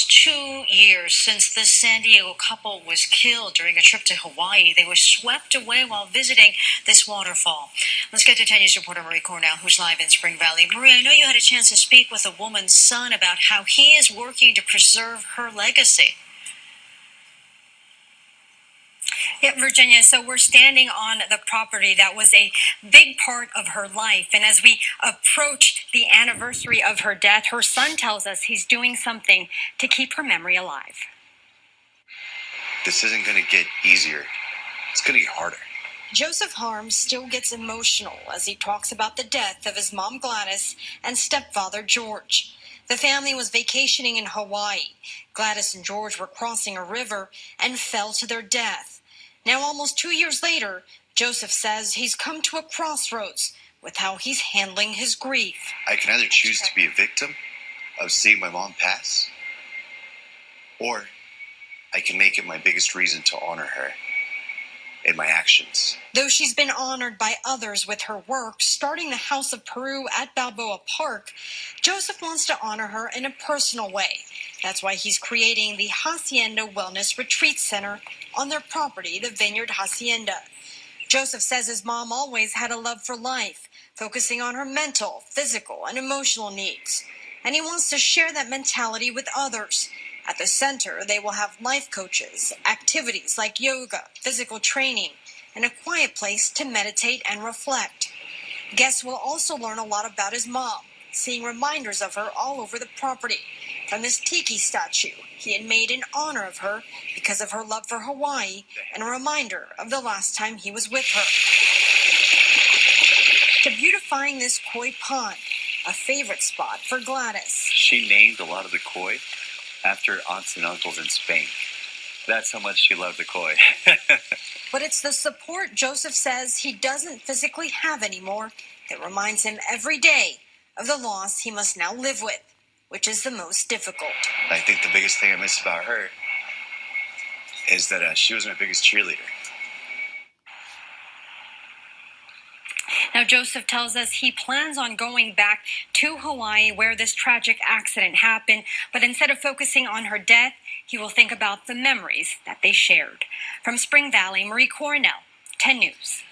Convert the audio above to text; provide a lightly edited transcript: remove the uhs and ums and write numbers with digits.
2 years since the San Diego couple was killed during a trip to Hawaii. They were swept away while visiting this waterfall. Let's get to 10 News reporter Marie Coronel, who's live in Spring Valley. Marie, I know you had a chance to speak with a woman's son about how he is working to preserve her legacy. Yeah, Virginia, so we're standing on the property that was a big part of her life. And as we approach the anniversary of her death, her son tells us he's doing something to keep her memory alive. This isn't going to get easier. It's going to get harder. Joseph Harms still gets emotional as he talks about the death of his mom Gladys and stepfather George. The family was vacationing in Hawaii. Gladys and George were crossing a river and fell to their death. Now, almost 2 years later, Joseph says he's come to a crossroads with how he's handling his grief. I can either choose to be a victim of seeing my mom pass, or I can make it my biggest reason to honor her in my actions. Though she's been honored by others with her work, starting the House of Peru at Balboa Park, Joseph wants to honor her in a personal way. That's why he's creating the Hacienda Wellness Retreat Center on their property, the Vineyard Hacienda. Joseph says his mom always had a love for life, focusing on her mental, physical, and emotional needs. And he wants to share that mentality with others. At the center, they will have life coaches, activities like yoga, physical training, and a quiet place to meditate and reflect. Guests will also learn a lot about his mom, seeing reminders of her all over the property. From this tiki statue he had made in honor of her because of her love for Hawaii and a reminder of the last time he was with her. To beautifying this koi pond, a favorite spot for Gladys. She named a lot of the koi after aunts and uncles in Spain. That's how much she loved the koi. But it's the support Joseph says he doesn't physically have anymore that reminds him every day of the loss he must now live with, which is the most difficult. I think the biggest thing I miss about her is that she was my biggest cheerleader. Now, Joseph tells us he plans on going back to Hawaii where this tragic accident happened, but instead of focusing on her death, he will think about the memories that they shared. From Spring Valley, Marie Coronel, 10 News.